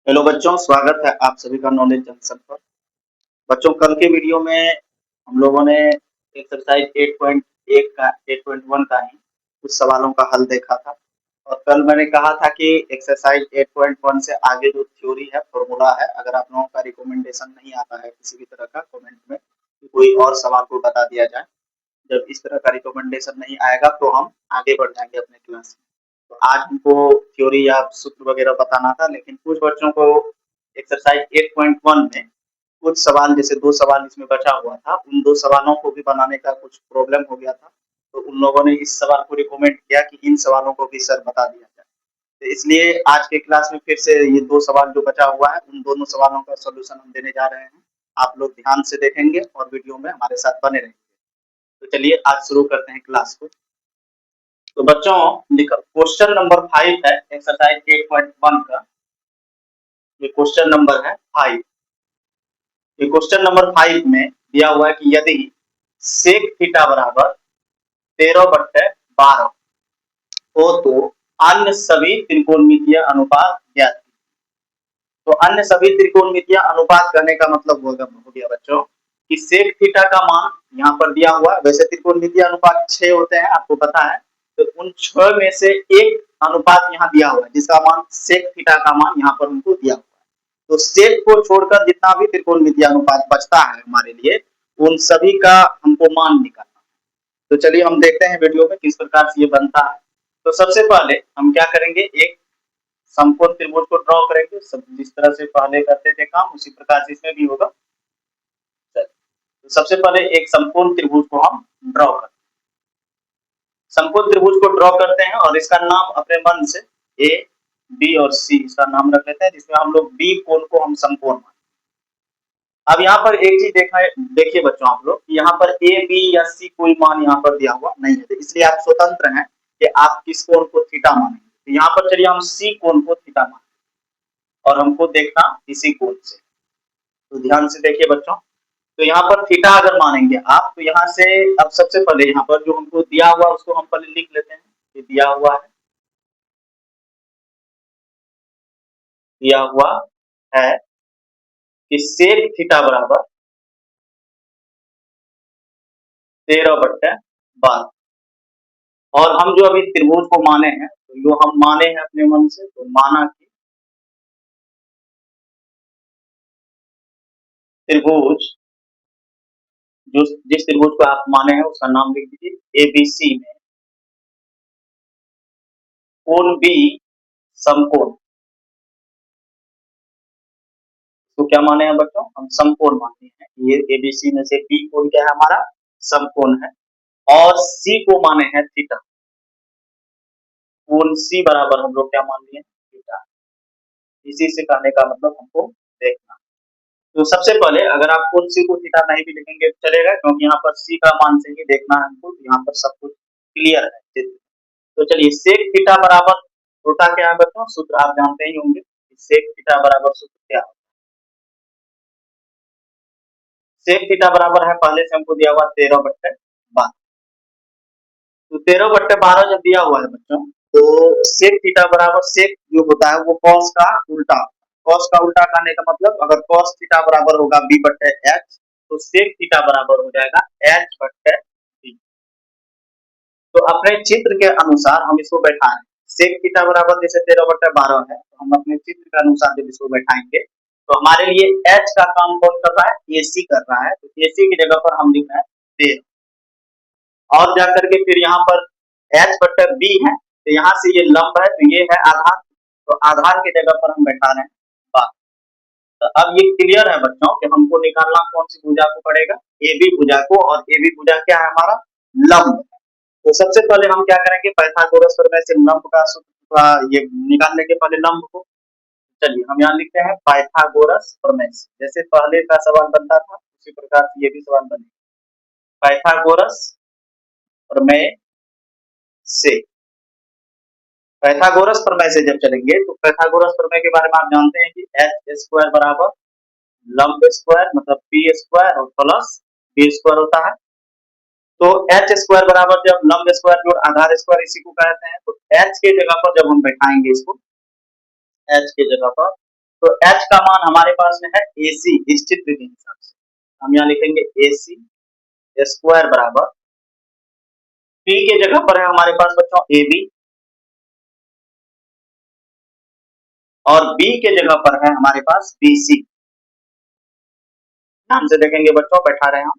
Hello बच्चों, स्वागत है आप सभी का नॉलेज जंक्शन पर। बच्चों, कल के वीडियो में हम लोगों ने एक्सरसाइज 8.1 का 8.1 का ही कुछ सवालों का हल देखा था। और कल मैंने कहा था कि एक्सरसाइज 8.1 से आगे जो थ्योरी है, फॉर्मूला है, अगर आप लोगों का रिकमेंडेशन नहीं आता है किसी भी तरह का कमेंट में कि कोई और सवाल को बता दिया जाए। जब इस तरह का रिकमेंडेशन नहीं आएगा तो हम आगे बढ़ जाएंगे अपने क्लास में। तो आज हमको थ्योरी या सूत्र वगैरह बताना था, लेकिन कुछ बच्चों को एक्सरसाइज 8.1 में कुछ सवाल, जैसे 2 सवाल इसमें बचा हुआ था, उन 2 सवालों को भी बनाने का कुछ प्रॉब्लम हो गया था। तो उन लोगों ने इस सवाल को रिकमेंड किया कि इन सवालों को भी सर बता दिया जाए। तो इसलिए आज के क्लास में फिर से ये 2 सवाल जो बचा हुआ है, उन दोनों सवालों का सॉल्यूशन हम देने जा रहे हैं। आप लोग ध्यान से देखेंगे और वीडियो में हमारे साथ बने रहेंगे। तो चलिए आज शुरू करते हैं क्लास को। तो बच्चों, क्वेश्चन नंबर 5 है एक्सरसाइज 8.1 का। ये क्वेश्चन नंबर है 5। ये क्वेश्चन नंबर 5 में दिया हुआ है कि यदि सेक थीटा बराबर 13/12 हो तो अन्य सभी त्रिकोणमितीय अनुपात ज्ञात। तो अन्य सभी त्रिकोणमितीय अनुपात करने का मतलब हो गया बच्चों कि सेक थीटा का मान यहाँ पर दिया हुआ है। वैसे त्रिकोणमितीय अनुपात 6 होते हैं, आपको पता है। तो उन 6 में से एक अनुपात यहाँ दिया हुआ है जिसका मान सेक थीटा का मान यहाँ पर उनको दिया हुआ है। तो सेक को छोड़कर जितना भी त्रिकोणमितीय अनुपात बचता है हमारे लिए, उन सभी का हमको मान निकालना है। तो चलिए हम देखते हैं वीडियो में किस प्रकार से ये बनता है। तो सबसे पहले हम क्या करेंगे, एक समकोण त्रिभुज को ड्रॉ करेंगे। सब जिस तरह से पहले करते थे काम, उसी प्रकार से इसमें भी होगा। तो सबसे पहले एक समकोण त्रिभुज को हम ड्रॉ करते हैं। समकोण त्रिभुज को ड्रॉ करते हैं और इसका नाम अपने मन से ए, बी और सी इसका नाम रख लेते हैं, जिसमें हम लोग बी कोण को हम समकोण मानते हैं। अब यहाँ पर एक चीज देखिए बच्चों, आप लोग यहाँ पर ए, बी या सी कोई मान यहाँ पर दिया हुआ नहीं है, इसलिए आप स्वतंत्र हैं कि आप किस कोण को थीटा मानेंगे। तो यहाँ पर चलिए हम सी कोण को थीटा मानेंगे और हमको देखना इसी कोण से। तो ध्यान से देखिए बच्चों, तो यहाँ पर थीटा अगर मानेंगे आप, तो यहाँ से अब सबसे पहले यहाँ पर जो हमको दिया हुआ उसको हम पहले लिख लेते हैं। ये दिया हुआ है कि सेक थीटा बराबर 13/12। और हम जो अभी त्रिभुज को माने हैं, तो जो हम माने हैं अपने मन से, तो माना कि त्रिभुज, जो जिस त्रिभुज को आप माने हैं उसका नाम लिख दीजिए। एबीसी में कोण बी समकोण। तो क्या माने हैं बच्चों, हम समकोण मानते हैं। ये एबीसी में से बी कोण क्या है हमारा, समकोण है। और सी को माने हैं थीटा। कोण सी बराबर हम लोग क्या मान लिए, थीटा। इसी से कहने का मतलब हमको देखना। तो सबसे पहले अगर आप कोण सी को थीटा नहीं भी लिखेंगे तो चलेगा, क्योंकि यहाँ पर सी का मान से ही देखना है हमको। यहाँ पर सब कुछ क्लियर है। तो चलिए, सेक थीटा बराबर होता क्या है बच्चों, सूत्र आप जानते ही होंगे। सेक थीटा बराबर सूत्र क्या है। सेक थीटा बराबर है, पहले से हमको दिया हुआ 13/12। तो 13/12 जब दिया हुआ है बच्चों, तो सेक थीटा बराबर, सेक जो होता है वो कॉस का उल्टा। कॉस का उल्टा करने का मतलब, अगर कॉस थीटा बराबर होगा b/h, तो सेक थीटा बराबर हो जाएगा h/b। तो अपने चित्र के अनुसार हम इसको बैठाएं। सेक थीटा बराबर जैसे 13/12 है, तो हम अपने चित्र के अनुसार जब इसको बैठाएंगे, तो हमारे लिए h का काम कौन कर रहा है, AC कर रहा है। तो AC की जगह पर हम लिख रहे हैं 13। और जाकर के फिर यहाँ पर h/b है, तो यहाँ से ये लंब है, तो ये है आधार। तो आधार की जगह पर हम बैठा रहे हैं 12। तो अब ये क्लियर है बच्चों कि हमको निकालना कौन सी भुजा को पड़ेगा, AB भुजा को। और AB भुजा क्या है हमारा, लंब। तो सबसे पहले हम क्या करेंगे, पाइथागोरस प्रमेय से लंब का सूत्र ये निकालने के पहले लंब को, चलिए हम यहाँ लिखते हैं पाइथागोरस प्रमेय से। जैसे पहले का सवाल बनता था उसी प्रकार से ये भी सवाल बनेगा। पाइथागोरस प्रमेय से, पाइथागोरस प्रमेय से जब चलेंगे, तो पाइथागोरस प्रमेय के बारे में आप जानते हैं कि एच स्क्वायर बराबर लंब स्क्वायर मतलब पी स्क्वायर और प्लस बी स्क्वायर होता है। तो एच स्क्वायर बराबर जब लंब स्क्वायर जोड़ आधार स्क्वायर, इसी को कहते हैं। तो एच के जगह पर जब हम बैठाएंगे इसको, एच के जगह पर, तो h का मान हमारे पास में है AC इस चित्र के हिसाब से हम यहाँ लिखेंगे AC स्क्वायर बराबर P के जगह पर है हमारे पास बच्चों AB और B के जगह पर है हमारे पास BC। ध्यान से देखेंगे बच्चों, बैठा रहे हम।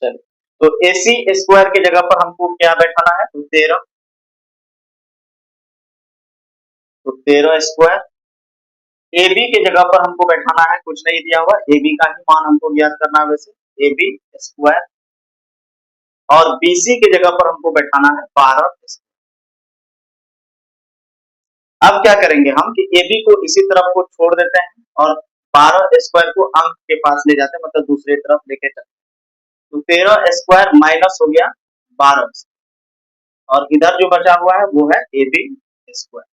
चलिए, तो AC स्क्वायर की जगह पर हमको क्या बैठाना है, तो 13, तो 13 स्क्वायर। AB की जगह पर हमको बैठाना है, कुछ नहीं दिया हुआ, AB का ही मान हमको ज्ञात करना है वैसे, AB स्क्वायर। और BC की जगह पर हमको बैठाना है 12 स्क्वायर। अब क्या करेंगे हम कि AB को इसी तरफ को छोड़ देते हैं और 12 स्क्वायर को अंक के पास ले जाते हैं, मतलब दूसरी तरफ लेके चलते हैं। तो 13 स्क्वायर माइनस हो गया 12 और इधर जो बचा हुआ है वो है AB स्क्वायर।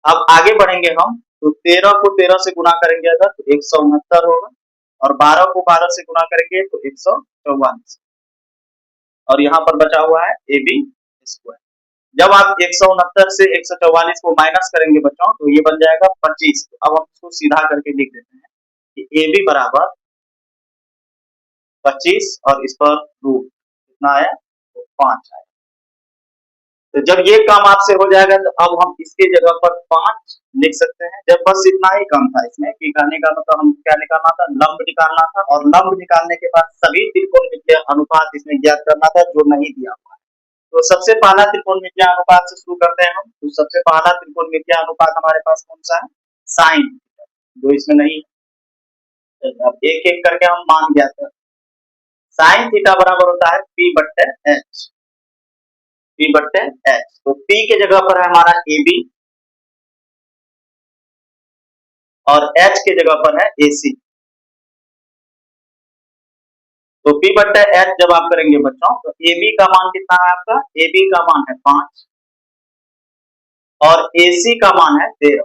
अब आगे बढ़ेंगे हम, तो 13 को 13 से गुना करेंगे अगर तो 169 होगा और 12 को 12 से गुना करेंगे तो 144 और यहाँ पर बचा हुआ है AB स्क्वायर। जब आप 169 से 144 को माइनस करेंगे बच्चों तो ये बन जाएगा 25। अब हम इसको सीधा करके लिख देते हैं कि AB बराबर 25 और इस पर रूट कितना आया, तो 5 आया। तो जब ये काम आपसे हो जाएगा तो अब हम इसके जगह पर 5 लिख सकते हैं। जब बस इतना ही काम था इसमें कि कहने का मतलब हम क्या निकालना था, लंब निकालना था और लंब निकालने के बाद सभी त्रिकोणमितीय अनुपात इसमें ज्ञात करना था जो नहीं दिया हुआ है। तो सबसे पहला त्रिकोणमितीय अनुपात से शुरू करते हैं हम। तो सबसे पहला त्रिकोणमितीय अनुपात हमारे पास कौन सा है, साइन, जो इसमें नहीं है। अब एक एक करके हम मान ज्ञात करते हैं। साइन थीटा बराबर होता है P बट्टे H, P बट्टे H। तो P के जगह पर है हमारा AB और H के जगह पर है AC। तो P बट्टे H जब आप करेंगे बच्चों तो AB का मान कितना है आपका, AB का मान है 5 और AC का मान है 13।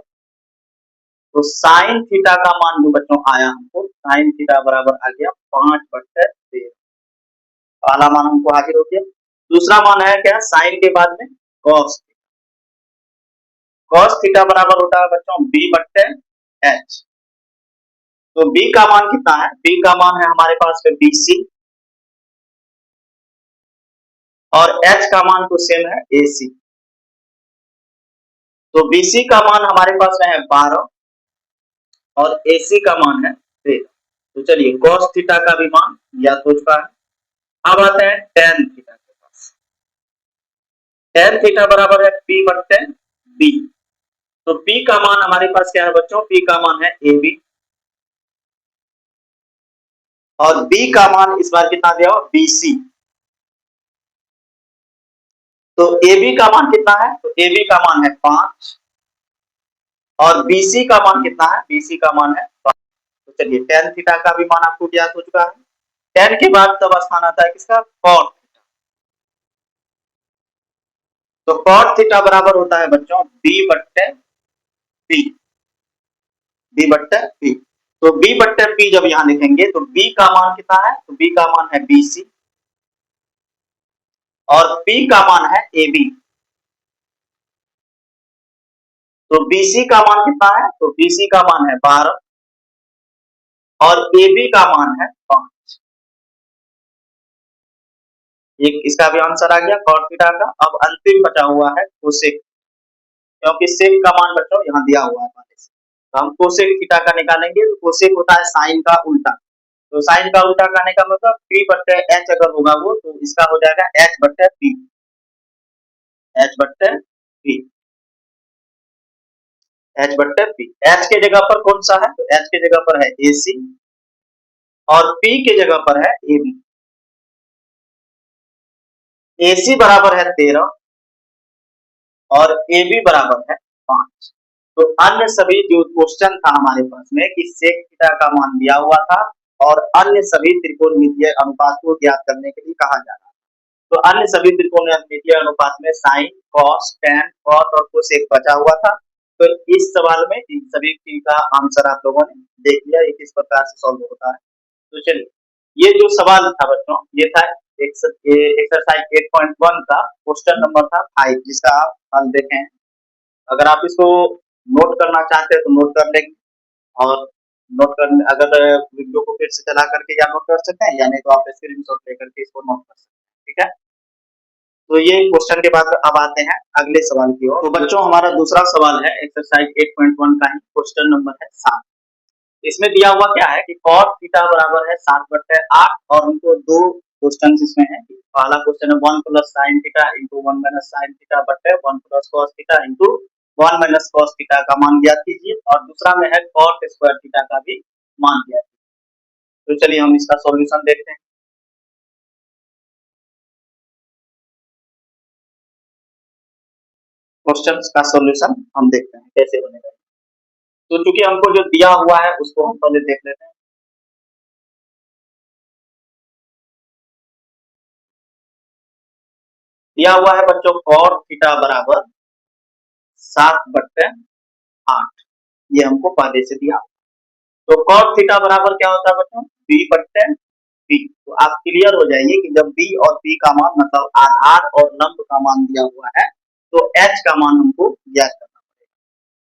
तो साइन थीटा का मान जो बच्चों आया हमको, साइन थीटा बराबर आ गया 5 बट्टे 13। पहला मान हमको हाजिर हो गया। दूसरा मान है क्या, साइन के बाद में कॉस। कॉस थीटा बराबर होता है बच्चों B बट्टे H। तो B का मान कितना है, B का मान है हमारे पास में BC और H का मान तो सेम है AC। तो BC का मान हमारे पास में है 12 और AC का मान है 13। तो चलिए cos थीटा का भी मान ज्ञात हो चुका है। अब आते हैं tan थीटा के पास। tan थीटा बराबर है P बट्टे B। तो P का मान हमारे पास क्या है बच्चों, P का मान है AB और B का मान इस बार कितना दिया हो, BC। तो AB का मान कितना है, तो AB का मान है 5 और BC का मान कितना है, BC का मान है 5। तो चलिए tan थीटा का भी मान आपको ज्ञात हो चुका है। tan के बाद तब स्थान आता है किसका, cot। तो cot थीटा बराबर होता है बच्चों B बट्टे P, B बट्टे P। तो B बट्टे P जब यहां लिखेंगे तो B का मान कितना है, तो B का मान है BC और P का मान है AB। तो BC का मान कितना है, तो BC का मान है 12 और AB का मान है 5। एक इसका भी आंसर आ गया cot थीटा का। अब अंतिम बचा हुआ है कोसेक, क्योंकि सेक का मान बच्चों यहाँ दिया हुआ है पहले से। तो हम कोसेक थीटा का निकालेंगे। तो कोसेक होता है साइन का उल्टा। तो साइन का उल्टा करने का मतलब P बट्टे H अगर होगा वो, तो इसका हो जाएगा H बट्टे P, H बट्टे P, H बट्टे P। H के जगह पर कौन सा है, तो H के जगह पर है AC और P के जगह पर है AB। AC बराबर है 13 और AB बराबर है 5। तो अन्य सभी जो क्वेश्चन था हमारे पास में कि सेक थीटा का मान दिया हुआ था और अन्य सभी त्रिकोणमितीय अनुपात को ज्ञात करने के लिए कहा जा रहा है। तो अन्य सभी त्रिकोणमितीय अनुपात में साइन, कॉस, tan, cot और कोसेक बचा हुआ था। तो इस सवाल में इन सभी का आंसर आप लोगों ने देख लिया, ये किस प्रकार से सॉल्व होता है। तो चलिए, ये जो सवाल था बच्चों ये था एक्सरसाइज 8.1 का क्वेश्चन नंबर था 5, जिसका आप हल देखें। अगर आप इसको नोट करना चाहते हैं तो नोट कर लेंगे, और नोट करने अगर वीडियो को फिर से चला करके या नोट कर सकते हैं, या नहीं तो आप स्क्रीनशॉट लेकर के इसको नोट कर सकते हैं। ठीक है, तो ये क्वेश्चन के बाद अब आते हैं अगले सवाल की ओर। तो बच्चों हमारा दूसरा सवाल है एक्सरसाइज 8.1 का ही, क्वेश्चन नंबर है 7। इसमें दिया हुआ क्या है कि cos थीटा बराबर है 7/8, और हमको दो क्वेश्चन इसमें है। पहला क्वेश्चन है 1 plus sine theta into 1 minus sine theta बटे 1 plus cos theta into 1 minus cos theta का मान ज्ञात कीजिए, और दूसरा में है cot स्क्वायर थीटा का भी मान ज्ञात कीजिए। तो चलिए हम इसका सॉल्यूशन देखते हैं। क्वेश्चन का सॉल्यूशन हम देखते हैं कैसे बनेगा। तो चूंकि हमको जो दिया हुआ है उसको हम पहले देख लेते हैं। दिया हुआ है बच्चों cot थीटा बराबर 7/8, ये हमको पहले से दिया। तो cot थीटा बराबर क्या होता है बच्चों, b/p। तो आप क्लियर हो जाइए कि जब b और p का मान मतलब आधार और लंब का मान दिया हुआ है तो h का मान हमको ज्ञात करना पड़ेगा।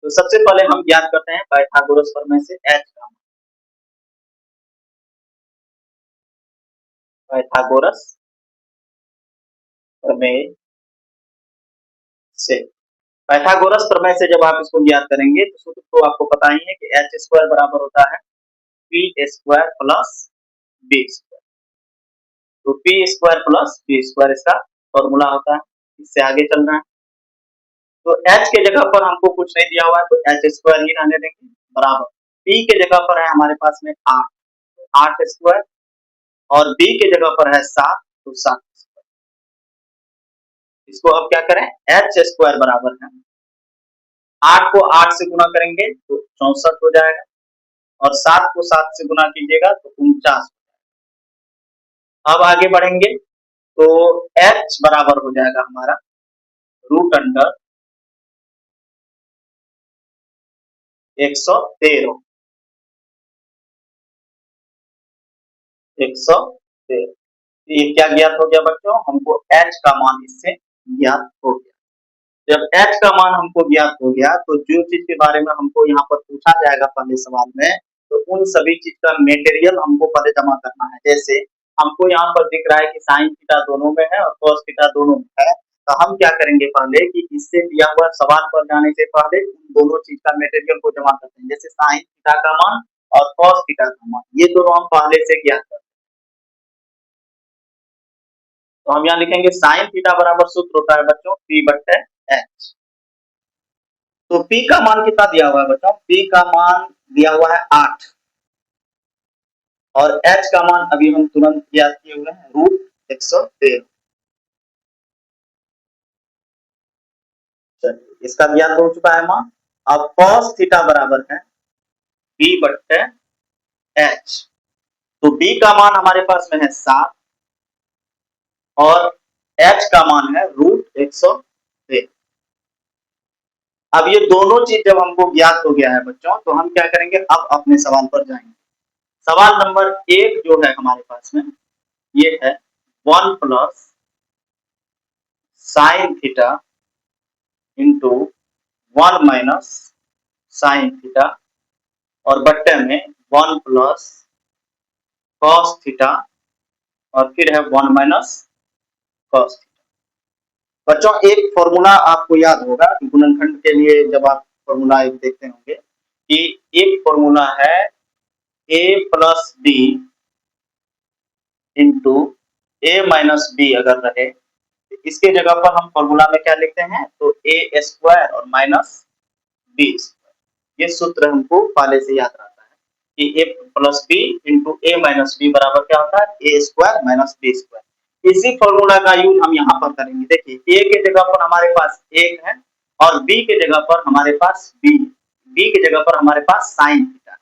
तो सबसे पहले हम ज्ञात करते हैं पाइथागोरस प्रमेय से h का मान। पाइथागोरस प्रमेय से, पाइथागोरस प्रमेय से जब आप इसको ज्ञात करेंगे तो सूत्र तो आपको पता ही है कि h स्क्वायर बराबर होता है p square plus b square. तो p square plus b square इसका फॉर्मूला होता है। इससे आगे चलना है तो h के जगह पर हमको कुछ नहीं दिया हुआ है तो h स्क्वायर ही रहने देंगे, बराबर p के जगह पर है हमारे पास में 8, 8 स्क्वायर, और b के जगह पर है 7, तो 7 स्क्वायर। इसको अब क्या करें, h स्क्वायर बराबर है 8 को 8 से गुना करेंगे तो 64 हो जाएगा, और 7 को 7 से गुना कीजिएगा तो 49। अब आगे बढ़ेंगे तो h बराबर हो जाएगा हमारा रूट अंडर 113, 113। ये क्या ज्ञात हो गया बच्चों, हमको h का मान इससे ज्ञात हो गया। जब h का मान हमको ज्ञात हो गया तो जो चीज के बारे में हमको यहाँ पर पूछा जाएगा पहले सवाल में, तो उन सभी चीज का मटेरियल हमको पहले जमा करना है। जैसे हमको यहाँ पर दिख रहा है कि साइन थीटा दोनों में है और कॉस थीटा दोनों में है, तो हम क्या करेंगे पहले कि इससे दिया हुआ सवाल पर जाने से पहले उन दोनों चीज का मटेरियल को जमा करते हैं। जैसे साइन थीटा का मान और कॉस थीटा का मान, ये दोनों हम पहले से ज्ञात करते हैं। तो हम यहाँ लिखेंगे साइन थीटा बराबर सूत्र होता है बच्चों p/h। तो p का मान कितना दिया हुआ है बच्चों, p का मान दिया हुआ है 8, और h का मान अभी हम तुरंत ज्ञात किए हुए हैं रूट 113। चलिए इसका ज्ञात हो चुका है मान। अब cos थीटा बराबर है p/h। तो b का मान हमारे पास में है 7, और h का मान है रूट 113। अब ये दोनों चीज जब हमको ज्ञात हो गया है बच्चों, तो हम क्या करेंगे, अब अपने सवाल पर जाएंगे। सवाल नंबर 1 जो है हमारे पास में, ये है 1 plus sine theta into 1 minus sine theta, और बट्टे में 1 प्लस कॉस थीटा, और फिर है 1 माइनस कॉस थीटा। बच्चों एक फॉर्मूला आपको याद होगा गुणनखंड के लिए, जब आप फॉर्मूला एक देखते होंगे कि एक फॉर्मूला है a plus B into A minus B अगर रहे, इसके जगह पर हम फॉर्मूला में क्या लिखते हैं, तो ए स्क्वायर और माइनस बी स्क्वायर। ये सूत्र हमको पहले से याद रहता है कि ए plus B into A minus B बराबर क्या होता है, ए स्क्वायर माइनस बी स्क्वायर। इसी फॉर्मूला का यूज हम यहाँ पर करेंगे। देखिए ए के जगह पर हमारे पास 1 है, और बी के जगह पर हमारे पास बी के जगह पर हमारे पास साइन थीटा।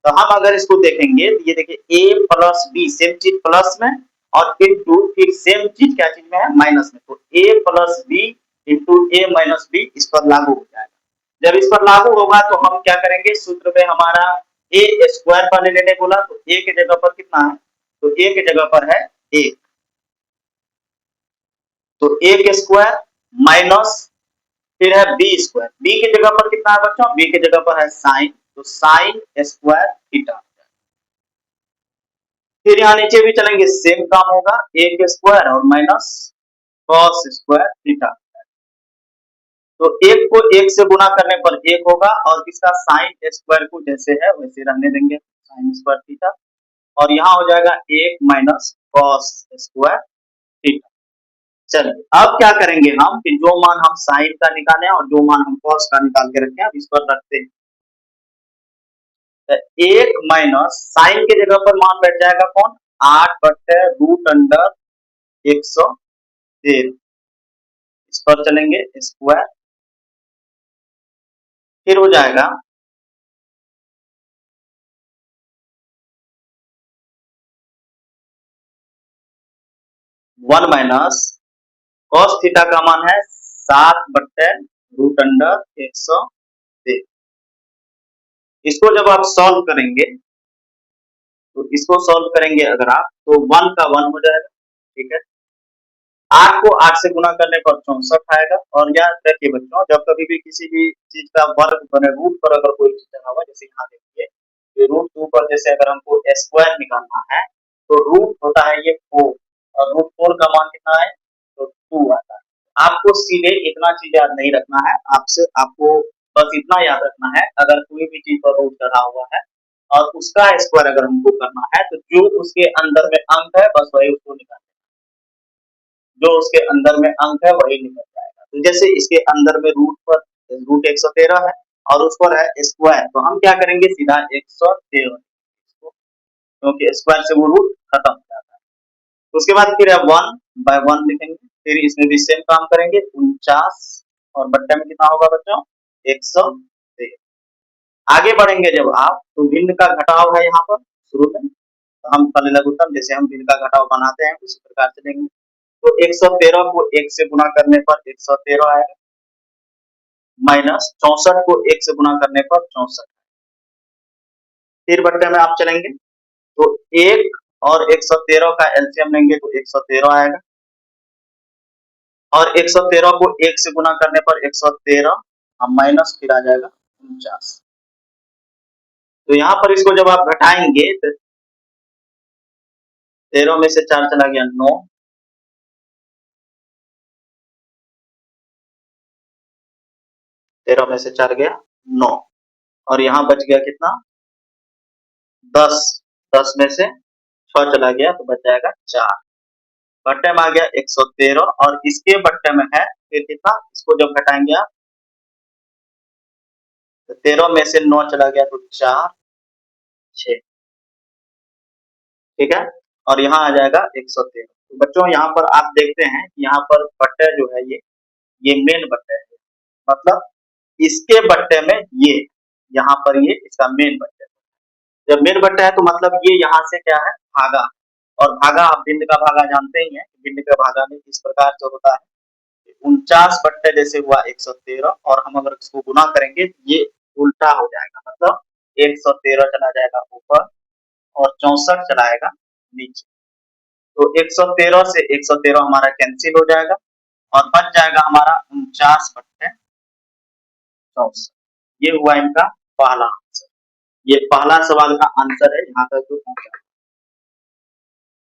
तो हम अगर इसको देखेंगे तो ये देखिए a प्लस बी सेम चीज प्लस में, और इंटू फिर सेम चीज क्या चीज में है, माइनस में। तो a plus B into A minus B इस पर लागू हो जाएगा। जब इस पर लागू होगा तो हम क्या करेंगे, सूत्र में हमारा a स्क्वायर पहले लेने बोला, तो a के जगह पर कितना है, तो a के जगह पर है 1, तो 1 स्क्वायर माइनस फिर है बी स्क्वायर, बी की जगह पर कितना है बच्चों, बी की जगह पर है साइन, तो साइन स्क्वायर थीटा। फिर यहाँ नीचे भी चलेंगे, सेम काम होगा, ए के स्क्वायर और माइनस कॉस स्क्वायर थीटा। तो एक को एक से गुना करने पर एक होगा और इसका साइन स्क्वायर को जैसे है वैसे रहने देंगे, साइन स्क्वायर थीटा। और यहाँ हो जाएगा एक माइनस कॉस स्क्वायर थीटा। चलिए अब क्या करेंगे हम कि जो मान हम साइन का निकाले और जो मान हम कॉस का निकाल के रखे हैं इस पर रखते हैं। तो एक माइनस साइन के जगह पर मान बैठ जाएगा कौन, 8/√अंडर 113। इस पर चलेंगे स्क्वायर, फिर हो जाएगा 1 माइनस कॉस थीटा का मान है 7/√अंडर 113। इसको जब आप सॉल्व करेंगे तो इसको सॉल्व करेंगे अगर आप तो 1 का 1 हो जाएगा, ठीक है। 8 को 8 से गुना करने पर 64 आएगा। और याद रखिए बच्चों, जब कभी भी किसी भी चीज का वर्ग बने रूट पर अगर कोई चीज बना हुआ, जैसे यहाँ देखिए √2 पर जैसे अगर हमको स्क्वायर निकालना है तो रूट होता है ये 4 और √4 का मान कितना है तो 2 आता है। आपको सीधे इतना चीज याद नहीं रखना है, आपको बस इतना याद रखना है, अगर कोई भी चीज पर रूट चढ़ा हुआ है और उसका स्क्वायर अगर हमको करना है तो जो उसके अंदर में अंक है बस वही उसको निकालना, जो उसके अंदर में अंक है वही निकल जाएगा। तो जैसे इसके अंदर में रूट 113 है और उस पर है स्क्वायर, तो हम क्या करेंगे सीधा 113, क्योंकि स्क्वायर से वो रूट खत्म हो जाता है। उसके बाद फिर है 1/1 लिखेंगे, फिर इसमें भी सेम काम करेंगे, 49 और बट्टे में कितना होगा बच्चों 113। आगे बढ़ेंगे जब आप तो भिन्न का घटाव है यहाँ पर शुरू में, तो हम पहले लघुत्तम जैसे हम भिन्न का घटाव बनाते हैं उसी प्रकार से लेंगे। तो 113 को 1 से गुना करने पर 113 आएगा, माइनस 64 को 1 से गुना करने पर 64। फिर बट्टे में आप चलेंगे तो 1 और 113 का एलसीएम लेंगे तो 113 आएगा, और 113 को 1 से गुना करने पर 113 और माइनस फिर आ जाएगा 49। तो यहाँ पर इसको जब आप घटाएंगे तो 13 में से 4 चला गया 9, 13 में से 4 गया 9 और यहाँ बच गया कितना 10, 10 में से 6 चला गया तो बच जाएगा 4। बट्टे में आ गया 113 और इसके बट्टे में है फिर कितना, इसको जब घटाएंगे आप तो 13 में से 9 चला गया तो 4, 6, ठीक है। और यहाँ आ जाएगा 113। तो बच्चों यहाँ पर आप देखते हैं कि यहाँ पर बट्टे जो है ये मेन बट्टे है, मतलब इसके बट्टे में ये यहाँ पर ये इसका मेन बट्टे है। जब मेन बट्टा है तो मतलब ये यहाँ से क्या है भागा, और भागा आप भिन्न का भागा जानते ही हैं, भिन्न का भागा में इस प्रकार से होता है 49 बट्टे जैसे हुआ 113 और हम अगर इसको गुना करेंगे ये उल्टा हो जाएगा, मतलब 113 चला जाएगा ऊपर और 64 चलाएगा नीचे। तो 113 से 113 हमारा कैंसिल हो जाएगा और बच जाएगा हमारा 49/64। ये हुआ इनका पहला आंसर, ये पहला सवाल का आंसर है यहाँ तक जो पहुंचा।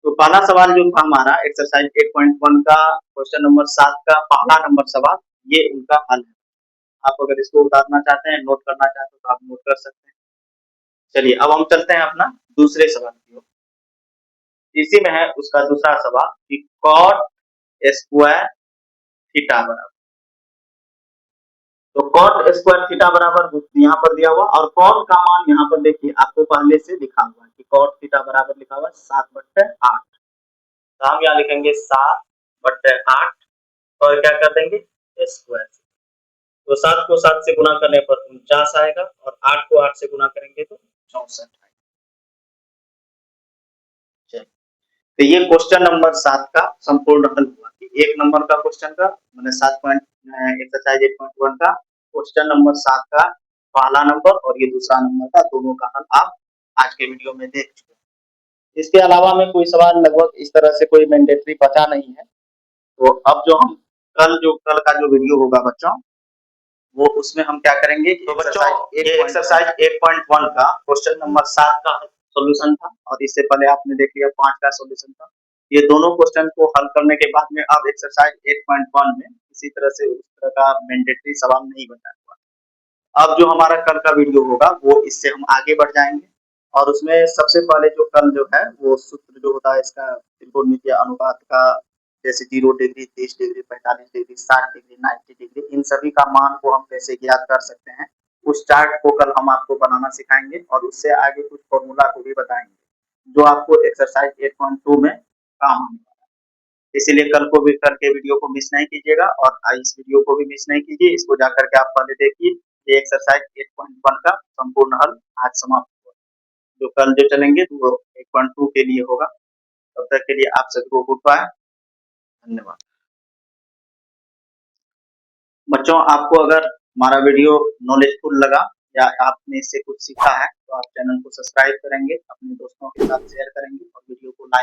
तो पहला सवाल जो था हमारा एक्सरसाइज 8.1 का क्वेश्चन नंबर 7 का पहला नंबर सवाल, ये उनका हल है। आप अगर इसको उतारना चाहते हैं, नोट करना चाहते हैं तो आप नोट कर सकते हैं। चलिए अब हम चलते हैं अपना दूसरे सवाल की ओर। इसी में है उसका दूसरा सवाल कि कॉट स्क्वायर थीटा बराबर, तो कॉट स्क्वायर थीटा बराबर यहाँ पर दिया हुआ और कॉट का मान यहाँ पर देखिए आपको पहले से लिखा हुआ है कि कॉट थीटा बराबर लिखा हुआ है 7/8। तो हम यहाँ लिखेंगे 7/8 और क्या कर देंगे स्क्वायर। तो 7 को 7 से गुना करने पर 49 आएगा और 8 को 8 से गुना करेंगे तो 64 आएगा। तो ये क्वेश्चन नंबर 7 का संपूर्ण हल हुआ कि एक नंबर का क्वेश्चन का मैंने 7 पॉइंट एक्सरसाइज 8.1 का क्वेश्चन नंबर 7 का पहला नंबर और ये दूसरा नंबर का दोनों का हल आप आज के वीडियो में देख चुके हैं। इसके अलावा में कोई सवाल लगभग इस तरह से कोई मैंडेटरी बचा नहीं है। तो अब जो हम कल का जो वीडियो होगा बच्चों वो उसमें हम क्या करेंगे कि बच्चों ये एक्सरसाइज 8.1 का क्वेश्चन नंबर 7 का सॉल्यूशन था और इससे पहले आपने देख लिया 5 का सॉल्यूशन था। ये दोनों क्वेश्चन को हल करने के बाद में अब एक्सरसाइज 8.1 में किसी तरह से उस तरह का मैंडेटरी सवाल नहीं बचा हुआ। अब जो हमारा कल का वीडियो होगा वो इससे हम आगे बढ़ जाएंगे और उसमें सबसे पहले जो कल जो है वो सूत्र जो होता है इसका त्रिकोणमितीय अनुपात का, जैसे 0 degree, 30 degree, 45 degree, 60 degree, 90 degree, इन सभी का मान को हम कैसे ज्ञात कर सकते हैं, उस चार्ट को कल हम आपको बनाना सिखाएंगे और उससे आगे कुछ फॉर्मूला को भी बताएंगे जो आपको एक्सरसाइज 8.2 में काम आने वाला है। इसीलिए कल के वीडियो को मिस नहीं कीजिएगा और इस वीडियो को भी मिस नहीं कीजिए। इसको जाकर के आप पहले देखिए। ये एक्सरसाइज 8.1 का संपूर्ण हल आज समाप्त हुआ। जो कल जो चलेंगे वो 8.2 के लिए होगा। तब तक के लिए आप सभी को गुड बाय, धन्यवाद। बच्चों, आपको अगर हमारा वीडियो नॉलेजफुल लगा या आपने इससे कुछ सीखा है तो आप चैनल को सब्सक्राइब करेंगे, अपने दोस्तों के साथ शेयर करेंगे और वीडियो को लाइक